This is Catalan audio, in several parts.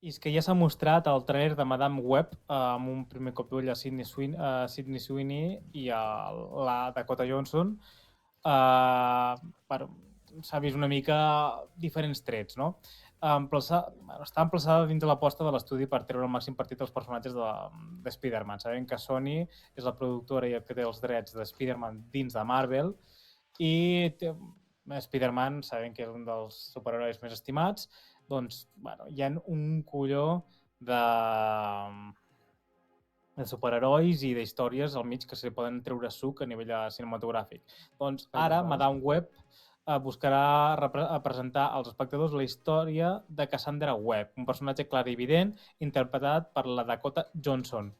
I és que ja s'ha mostrat el trailer de Madame Web amb un primer cop d'ull a Sydney Sweeney i a la Dakota Johnson. S'ha vist una mica diferents trets, no? Està emplaçada dins de l'aposta de l'estudi per treure el màxim partit dels personatges de Spider-Man. Sabem que Sony és la productora i el que té els drets de Spider-Man dins de Marvel i Spider-Man sabem que és un dels superherois més estimats. Doncs, hi ha un colló de superherois i d'històries al mig que se poden treure suc a nivell cinematogràfic. Doncs ara Madame Web buscarà presentar als espectadors la història de Cassandra Webb, un personatge clar i evident interpretat per la Dakota Johnson.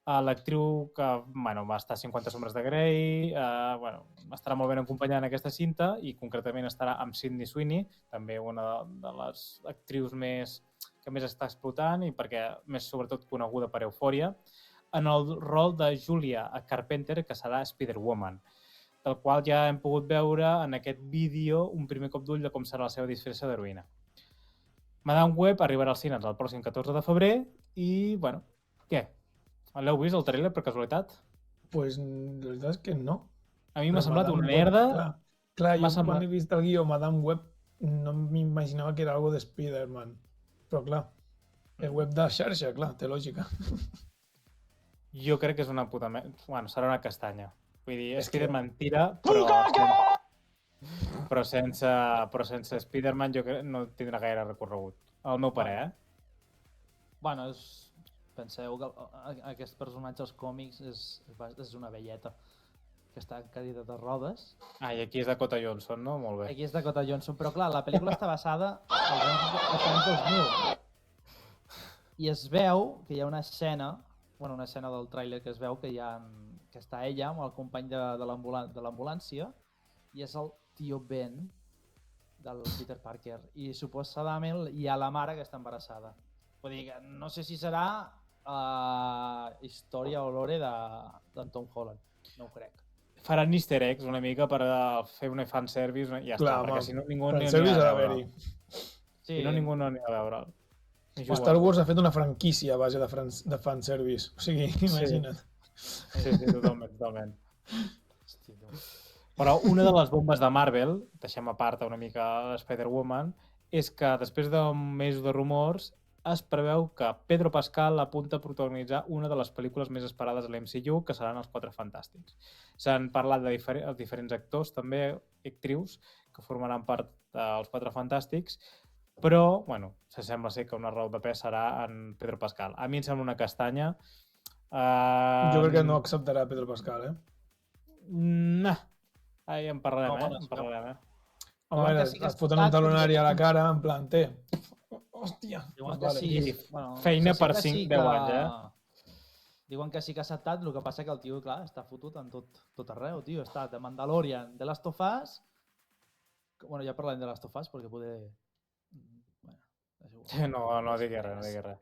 L'actriu que va estar a 50 sombres de Grey, estarà molt ben acompanyada en aquesta cinta i concretament estarà amb Sydney Sweeney, també una de les actrius que més està explotant i perquè més sobretot coneguda per Euphoria, en el rol de Julia Carpenter, que serà Spider-Woman, del qual ja hem pogut veure en aquest vídeo un primer cop d'ull de com serà la seva disfressa d'heroïna. Madame Web arribarà als cines el pròxim 14 de febrer i, què? L'heu vist, el trailer, per casualitat? Pues la veritat és que no. A mi m'ha semblat una merda. Clar, jo quan he vist el guió Madame Web no m'imaginava que era algo de Spider-Man. Però clar, el web de xarxa, clar, té lògica. Jo crec que és una puta merda. Serà una castanya. Vull dir, Spider-Man tira, però sense Spider-Man jo crec que no tindrà gaire recorregut. El meu parer, Penseu que aquest personatge als còmics és una velleta que està encadida de rodes. I aquí és Dakota Johnson, no? Molt bé. Aquí és Dakota Johnson, però clar, la pel·lícula està basada als anys 2000. I es veu que hi ha una escena del tràiler que es veu que està ella amb el company de l'ambulància i és el tio Ben del Peter Parker i suposadament hi ha la mare que està embarassada. Vull dir que no sé si serà història o lore d'en Tom Holland, no ho crec. Faran easter eggs una mica per fer una fanservice i ja està, perquè si no ningú n'hi ha a veure. Si no ningú no n'hi ha a veure. Star Wars ha fet una franquícia a base de fanservice, o sigui, imagina't. Sí, totalment. Però una de les bombes de Marvel, deixem a part una mica Spider-Woman, és que després d'un mes de rumors es preveu que Pedro Pascal apunta a protagonitzar una de les pel·lícules més esperades a l'MCU, que seran els Quatre Fantàstics. S'han parlat de diferents actors, també actrius, que formaran part dels Quatre Fantàstics, però, se sembla ser que una raó de pes serà en Pedro Pascal. A mi em sembla una castanya. Jo crec que no acceptarà Pedro Pascal, Nah. En parlarem, Home, es foten un talonari a la cara, en plan, té. Hòstia. Diuen que sí. Feina per 5-10 anys, Diuen que sí que ha acceptat, el que passa que el tio, clar, està fotut en tot arreu, tio. Està de Mandalorian, de Last of Us... Ja parlem de Last of Us, perquè poder... No digui res.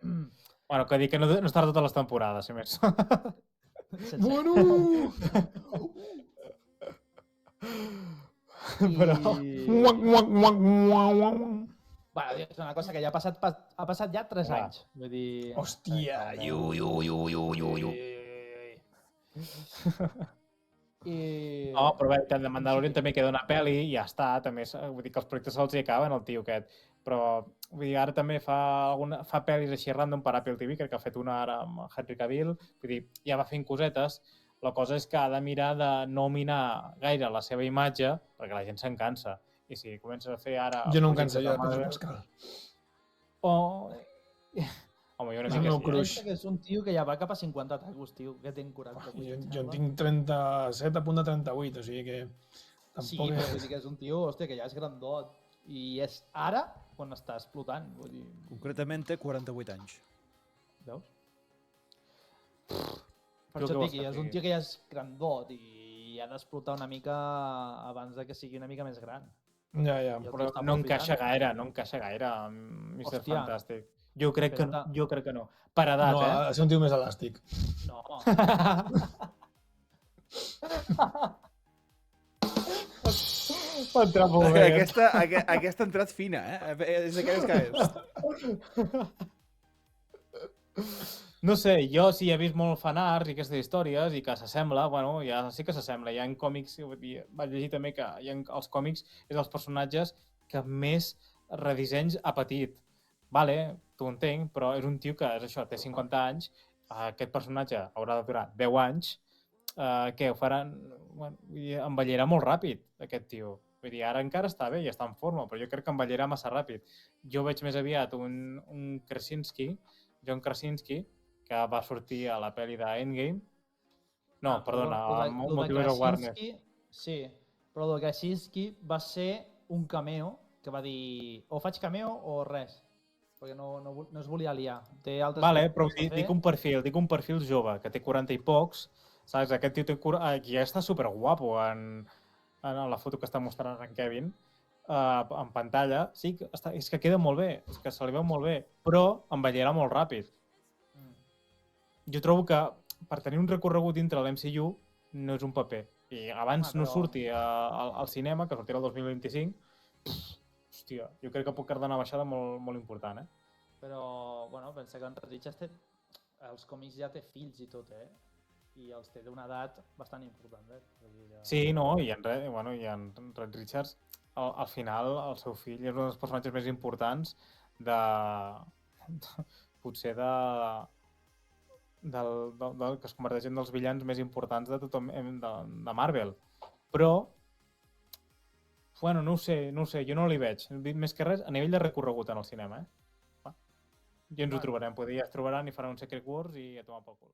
Que dic que no estarà totes les temporades, si més. Bueno! Però... és una cosa que ja ha passat ja 3 anys. Vull dir... Hòstia, però bé, de Mandalorian també queda una pel·li i ja està, també, vull dir que els projectes se'ls acaben, el tio aquest, però vull dir, ara també fa pel·lis així random per Apple TV, crec que ha fet una ara amb Henry Cavill, vull dir, ja va fent cosetes, la cosa és que ha de mirar de no minar gaire la seva imatge, perquè la gent se'n cansa, i si comences a fer ara... Jo no em cansaria de Pedro Pascal. Home, jo és el meu cruix. És un tio que ja va cap a 50 tacos, tio, que tinc 48. Jo en tinc 37 a punt de 38, o sigui que... Sí, però vull dir que és un tio, hòstia, que ja és grandot. I és ara quan està explotant. Vull dir... Concretament té 48 anys. Veus? Per això dic, és un tio que ja és grandot i ha d'explotar una mica abans que sigui una mica més gran. Ja. Però no encaixa gaire amb Mr. Fantastic. Jo crec que no. Per edat, no, ha de ser un tio més elàstic. No. Va entrar molt bé. Aquesta ha entrat fina, És d'aquelles que és. No sé, jo sí he vist molt fanarts i aquestes històries i que s'assembla, bueno, ja sí que s'assembla. Hi ha còmics, vaig llegir també que els còmics és els personatges que més redissenys ha patit. Vale, t'ho entenc, però és un tio que és això, té 50 anys, aquest personatge haurà de durar 10 anys, què, ho faran... Bueno, envellirà molt ràpid, aquest tio. Vull dir, ara encara està bé i està en forma, però jo crec que envellirà massa ràpid. Jo veig més aviat un Krasinski, John Krasinski, que va sortir a la pel·li d'Endgame. No, perdona, a Multiverse of Warner. Sí, però el de Krasinski va ser un cameo que va dir o faig cameo o res, perquè no es volia liar. Té altres Vale, però dic un perfil jove, que té 40 i pocs, saps? Aquest tio ja està superguapo en la foto que està mostrant en Kevin, en pantalla. Sí, és que queda molt bé, és que se li veu molt bé, però envellirà molt ràpid. Jo trobo que per tenir un recorregut dintre l'MCU no és un paper. I abans no surti al cinema, que sortirà el 2025, hòstia, jo crec que pot quedar una baixada molt, molt important, Però, bueno, pensa que en Reed Richards els còmics ja té fills i tot, I els té d'una edat bastant important, Sí, no, i en Reed Richards, al final, el seu fill és un dels personatges més importants potser que es converteix en dels villans més importants de tothom, de Marvel. Però, bueno, no ho sé, jo no li veig. Més que res, a nivell de recorregut en el cinema, Ja ens ho trobarem, potser ja es trobaran i faran un Secret Wars i a tomar pel cul.